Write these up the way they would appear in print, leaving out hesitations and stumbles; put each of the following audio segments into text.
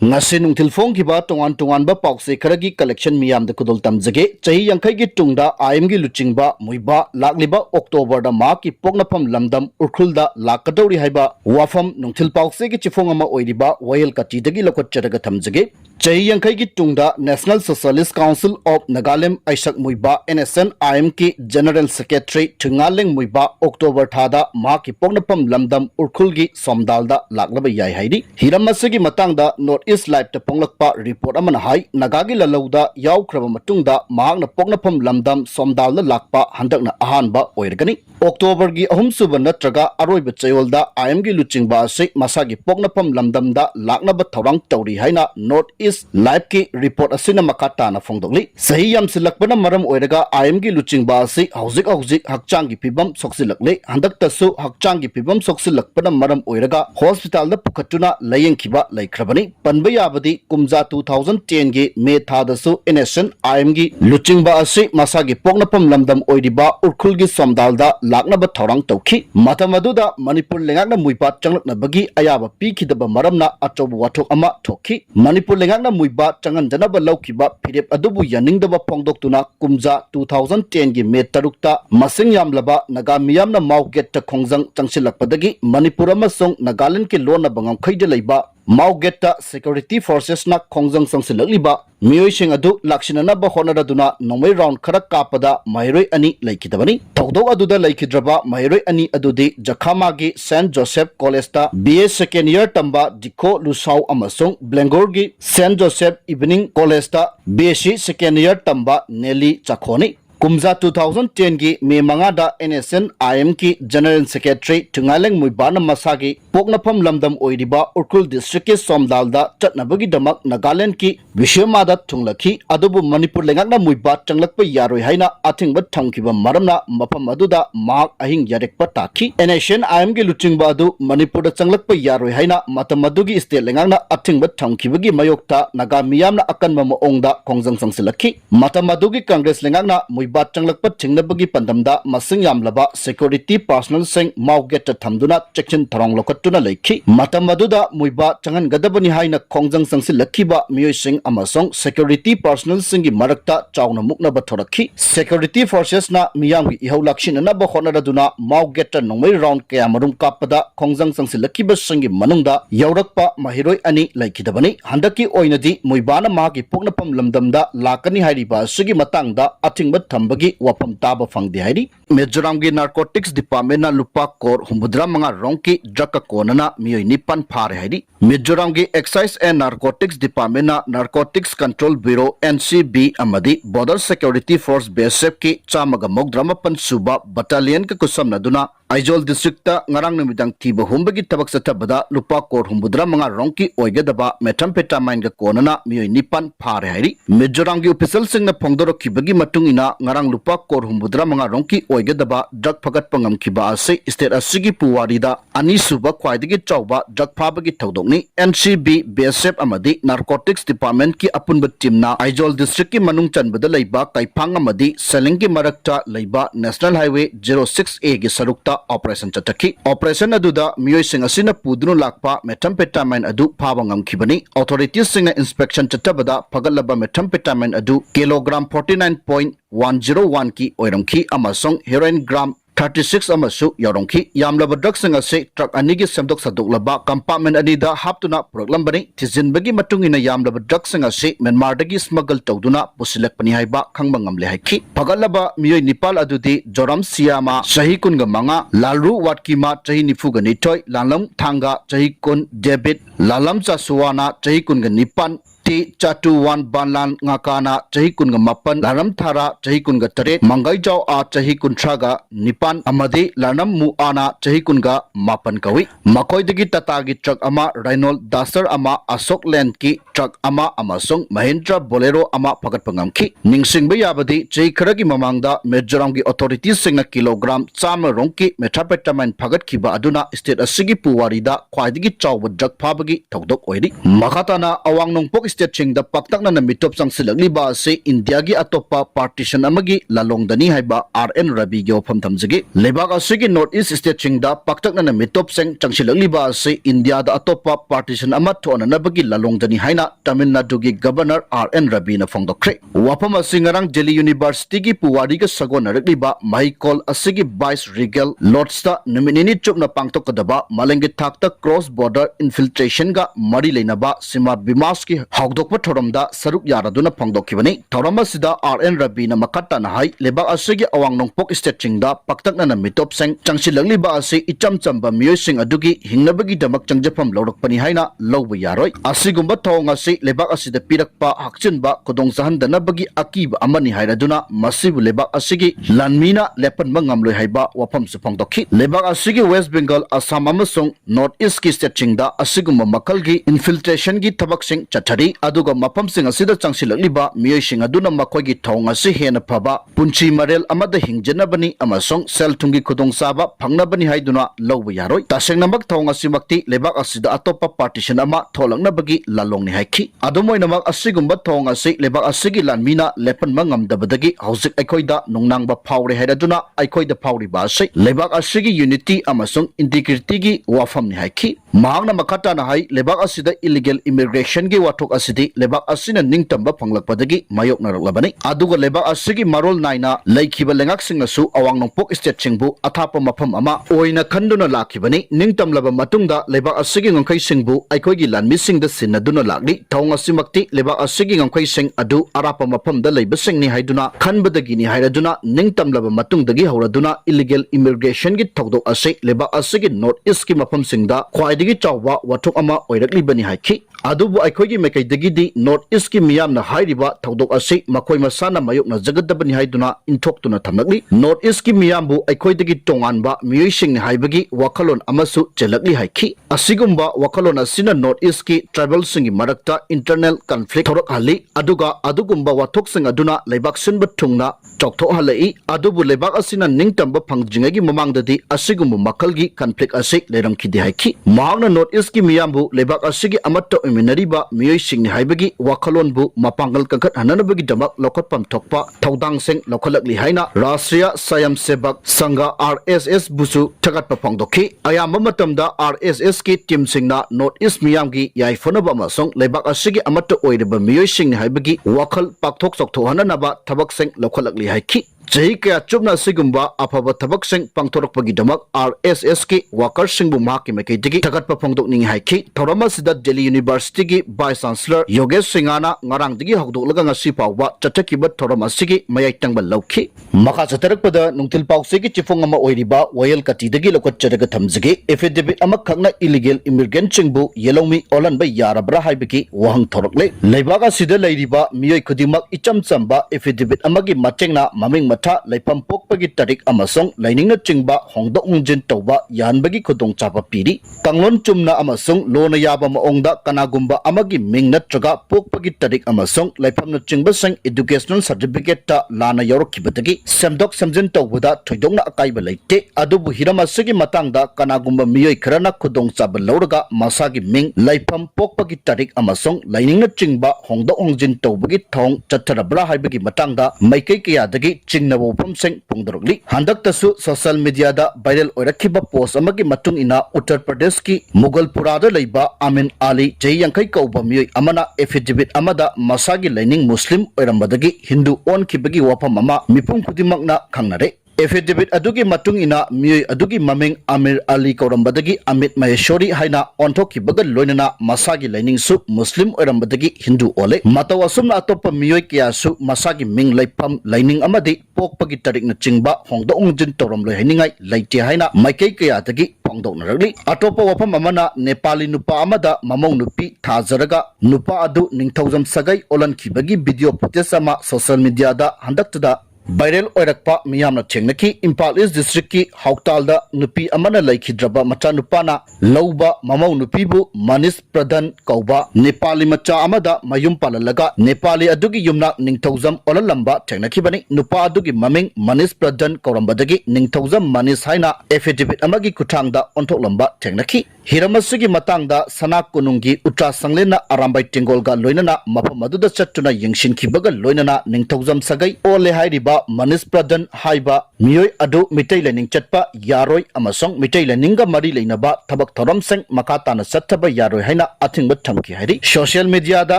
ngasi nungthil phongkiba tongan tongan ba paukse kharagi collection miyam da kudol tamjage chahi yankhai gi tungda IM gi Luchingba Muivah lakliba October da ma ki Pok-Nafam lamdam Ukhrul da Lakadouri haiba wafam nungthil paukse gi chifong ama oiriba wayel kati dagi lokot charaga tamjage chahi yankhai gi tungda National Socialist Council of Nagaland Aisak Muivah Nscn-Im ki General Secretary Thungaleng Muivah October thada ma ki Pok-Nafam lamdam Ukhrul gi somdal da laklaba yai haidi hiram asigi matang da North East Live ta ponglakpa report amana hai nagagi lalauda yaukraba matungda mahakna Pok-Nafam lamdam somdal la lakpa handakna ahanba oirgani October gi ahumsuba natraga aroiba chayolda IM gi Luchingba ase masagi Pok-Nafam lamdam da laknaba thorang tawri haina North East Live ki report asina makata na fongdokli sahi yam silakbana maram oiraga IM gi Luchingba ase hauzik hakchang gi pibam soksilakle handakta su hakchang gi pibam soksilakbana maram oiraga hospital da pukhatuna layengkhiba laikhrabani Panbayabadi Kumza 2010 gi May thadasu Nscn-Im gi Luchingba ase masagi Pok-Nafam lamdam oiriba Ukhrul gi somdalda laknaba thorang tawki matamaduda Manipur lengakna Muivah changlakna bagi ayaba pikhidaba maramna achob wathok ama thokhi Manipur lengakna Muivah changanjanaba laukiba phirep adubu yaningdaba phongdoktuna Kumza 2010 gi May tarukta masing yamlaba naga miyamna mauget ta khongjang changsilakpadagi Manipur amasong Nagaland ki lona bangam khaida leiba Maugeta security forces na khongjang sangsilakliba miyoising adu lakshinanaba honaraduna nomai round khara kapada mairoi ani laikidabani tawdok aduda laikidraba mairoi ani adudi Jakhama gi St. Joseph College ta BA second year tamba Dikho Lusau amasung Blangor gi St. Joseph Evening College ta BSc second year tamba Nelly Chakhoni Kumza 2010 gi May mangada Nscn-Im ki General Secretary Thungaleng Muivah na masagi Pok-Nafam lamdam oiriba Ukhrul district ki somdalda chatnabagi damak Nagaland ki Vishyamada thunglakhi adubu Manipur lengakna Muivah changlakpa yaroi haina athingba thamkiba maramna mafam aduda mahak ahing yarekpa takhi Nscn-Im gi Luchingba adu Manipur da changlakpa yaroi haina matam adugi state lengakna athingba thamkibagi mayokta naga miyamna akanma maongda khongjang sangsilakhi matam adugi Congress lengakna Muivah changlakpa thingnabagi pandamda masing yamlaba security personnel sing mauget thamduna check-in tharong lokatuna leikhi matam aduda Muivah changangadabani haina khongjang sangsilakhiba miyoising amasong security personnel singi marakta chawna muknaba thorakhi security forces na miyamgi ihau lakshinanaba honaraduna mauget nongmai round kaya marum kapada khongjang sangsilakhiba singi manungda yaurakpa mahiroi ani laikidabani handaki oinadi Muivah na magi Pok-Nafam lamdamda lakani hairiba sigi matangda athingba thambagi wapam taba fangdi hairi Mizoram gi narcotics department na lupa kor humbudra manga rongki drug konana miyoi nipan phare hairi Mizoram gi excise and narcotics department na narcotics control bureau NCB amadi border security force BSF ki chamaga mogdrama pansuba battalion ka kusam naduna Aizol district ta ngarang numidang thiba humbagi tabak satabada lupa kor humbudra manga rongki oigadaba methamphetamine ga konana miyoi nipan phare hairi Mizoram gi official singna phongdoro khibagi matungina ngarang lupa kor humbudra manga rongki oigadaba drug phagat pangam khiba ase state asigi puwarida ani suba khwaidagi chawba drug phabagi thodokni NCB BSF amadi narcotics department ki apunba team na Aizol district ki manung chanbada leiba kaiphang amadi seling ki marakta leiba national highway 06A gi sarukta operation chatakhi operation aduda miyoi sing asina pudunu lakpa methamphetamine adu phaba ngamkhibani authorities singna inspection chatabada phagalaba methamphetamine adu kilogram 49.101 ki oiramkhi amasong heroin gram 36 amasu yaurongki yamlaba drugs ase truck anigi semdok sadoklaba compartment anida haptuna proglambani thizinbagi matungina yamlaba drugs ase Myanmar dagi smuggle tawduna pusilakpani haiba khangba ngamle haiki pagalaba miyoi nipal adudi Joram Siama Chahi kunga manga Lalru Watkima Chahi nifuga nitoi Lalam Thanga Chahi kun David Lalam Chasuwana Chahi kunga nipan Chatuwan Banlan Ngakana Chahi kunga mapan Lanam Thara Chahi kunga taret Mangai Jaw a Chahi kuntraga nipan amadi Lanam Muana Chahi kunga mapan kawi Makoy dagi tatagi truck ama Reynolds Duster ama Asok Land ki truck ama amasong Mahindra Bolero ama phagat pangamki ningsingba yabadi Chahi kharagi mamangda Mizoram gi authorities singna kilogram chama rongki methamphetamine phagat khiba aduna state asigi puwarida khwaidagi chawba drug phabagi tawdok oiri makhatana awang nongpok state-singda paktaknana mitop sangsilagliba ase India-gi atopa partition amagi lalongdani haiba RN Rabi-gi wafam thamjagi. Lebak asigi North-East state-singda paktaknana mitop sang changsilagliba ase India-da atopa partition ama thoananabagi lalongdani haina Tamil Nadu-gi Governor RN Rabi-na phongdokre. Wafam asi ngarang Delhi University-gi puwari-ga sagonaragliba mahikol asigi Vice Regal Lords-ta numinini chupna pangtokadaba malengi thakta cross-border infiltration ga mari leinaba sima bimaski hawdokpa thoramda saruk yaraduna phangdokkibani. Thorama sida RN Rabi-na makata na hai lebak asigi awang nongpok state-singda paktakna na mitop seng changsilagliba ase ichamchamba miyoising adugi hingnabagi damak changjapam lawrakpani haina lawba yaroi. Asigumba thawng ase lebak asida pirakpa hakchinba kodongsahandanabagi akiba amani hairaduna masibu lebak asigi lanmina lepanba ngamloi haiba wafamsu phangdokhi. Lebak asigi West Bengal, Assam amasung North-East ki state-singda asigumba makalgi infiltration gi tabaksing chathari aduga mapamsing asida changsilagliba miyoising aduna makoigi thawng ase hena phaba punchi marel amada hingjanabani amasung selthungi khudongchaba phangnabani haiduna lawba yaroi. Tasengnamak thawng asimakti lebak asida atopa partition ama tholangnabagi lalongni haikhi. Adumoinamak asigumba thawng ase lebak asigi lanmina lepanma ngamdabadagi hauzik aikhoida nungnangba phawre hairaduna aikhoida phawriba ase lebak asigi unity amasung integrity gi wafamni haikhi. Mahangna makata na hai lebak asida illegal immigration gi wathok asidi lebak asina ningtamba phanglakpadagi mayoknaraklabani. Aduga lebak asigi marol naina laikhiba lengaksingnasu awang nongpok state singbu athapa mafam ama oina khanduna lakhibani. Ningtamlaba matungda lebak asigi ngangkai singbu aikhoigi lanmisingda sinnaduna lakli thawng asimakti lebak asigi ngangkai sing adu arapa mafamda leibasingni haiduna khanbadagini hairaduna ningtamlaba matungdagi hauraduna illegal immigration gi thawdok ase lebak asigi North East ki mafam singda khwaidagi chawwa wathok ama oiraklibani haikhi. Adubu aikhoigi mekaidagidi North East ki miyamna hairiba thawdok ase makhoi masana mayokna jagadabani haiduna inthoktuna thamlakli. North East ki miyambu aikhoidagi tonganba miyoising haibagi wakhalon amasu chelakli haikhi. Asigumba wakhalon asina North East ki tribal singi marakta internal conflict thorak hali aduga adugumba wathok sing aduna leibak sinba thungna choktho halai. Adubu leibak asina ningtamba phangjingagi mamangdadi asigumba makalgi conflict ase leramkhidi haikhi. Mahangna North East ki miyambu leibak asigi amatta minariba miyoising haibagi wakhalonbu mapangal kangkat hananabagi damak lokotpam thokpa thaudang seng lokhalakli haina Rashtriya Swayam Sevak Sangha RSS busu thagatpa phangdokhi. Ayamba matamda RSS ki team singna North East miyamgi yaifonaba amasong leibak asigi amatta oiriba miyoising haibagi wakhal pakthok chokthok hananaba thabak seng lokhalakli haikhi. Chahi kaya chupna sigumba afaba thabak sing pangthorakpagi damak RSS ki workers singbu mahaki mekaidagi thagatpa phangdokningi haikhi. Thorama sida Delhi University ki Vice Chancellor Yogesh Singhana ngarangdagi hawdoklaga ngasi pawba chathakiba thorama sigi mayai tangba lawkhi. Makha chatarakpada nungtil pawse ki chifong ama oiriba Wayal Katidagi lokotcharaga thamjagi affidavit ama khakna illegal immigrant singbu yelawmi olanba yarabra haibagi wahang thorakle. Leibaga sida leiriba miyoi khudimak ichamchamba affidavit amagi matengna maming laipam pokpagi tarik amasong lainingna chingba hongdok hungjin tawba yanbagi khudong chapa piri. Tanglon chumna amasong lona yaba maongda kanagumba amagi ming natraga pokpagi tarik amasong laipamna chingba sang educational certificate ta lana yarokkibadagi semdok semjin tawbada thoidongna akaiba leite. Adubu hirama sigi matangda kanagumba miyoi kharana khudong chaba lawraga masagi ming laipam pokpagi tarik amasong lainingna chingba hongdok hungjin tawbagi thong chatharabra haibagi matangda maikai kayadagi chingna wofam seng pungdarokli. Handaktasu social media da viral oirakhiba post amagi matung ina Uttar Pradesh ki Mughal-pura da leiba Amin Ali Jayankai kauba miyoi amana affidavit amada masagi laining Muslim oirambadagi Hindu onkibagi wafam ama mipum khudimakna khangnare. Affidavit adugi matung ina miyoi adugi maming Amir Ali kaurambadagi Amit Maheshwari haina onthokkibaga loinana masagi laining su Muslim oirambadagi Hindu ole. Mataw asumna atopa miyoi kiyasu masagi ming laipam laining amadi pokpagi tarikna chingba hongdongjin tawramloi hainingai leite haina maikai kayadagi phangdoknaragli. Atopa wafam amana Nepali nupa amada mamong nupi thajaraga nupa adu ningthaujam sagai olankibagi video footage ama social media da handaktada viral oirakpa miyamna thengnaki. Impal East District ki Hauktalda nupi amana laikhidraba macha nupana lauba mamau nupibu Manish Pradhan kauba Nepali macha amada mayum palalaga Nepali adugi yumna ningthaujam olalamba thengnakibani. Nupa adugi maming Manish Pradhan kaurambadagi ningthaujam Manish haina affidavit amagi kuthangda onthoklamba thengnaki. Hiram asigi matangda sanak kunungi Utra Sanglena Arambai Tingolga loinana mapamaduda chatuna yengshinkibaga loinana ningthaujam sagai ole hairiba Manis Pradhan haiba miyoi adu mitai lening chatpa yaroi amasong mitai leninga mari leinaba thabak thoramseng makatana sattaba yaroi haina athingba thamki hairi social media da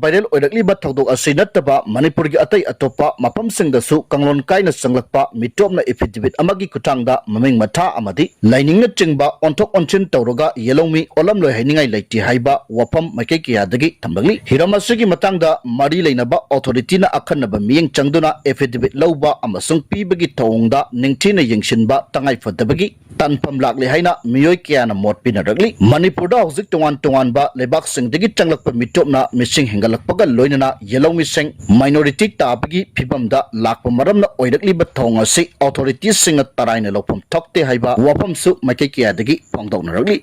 viral oirakliba thodok asi nattaba Manipur gi atai atopa mapamsingdasu kanglon kaina sanglakpa mitopna affidavit amagi kutangda maming matha amadi lainingna chingba onthok onchin tawraga yelongmi olamloi hainingai leiti haiba wapam maikei kiyadagi thambagli hiram asigi matangda mari leinaba authority na akhanaba miyeng changduna affidavit lauba amasung pibagi thongda ningthina yengshinba tangai fadabagi tanpam lakli haina miyoi kiyana mot pinaragli Manipurda hojik tongan ba lebak singdagi changlakpa mitopna missing hingalakpaga loinana yelongmi sing minority tabagi phibamda lakpa maramna oirakli ba thongasi authorities singa taraina lopam thokte haiba wapam su maikei kiyadagi phongdoknaragli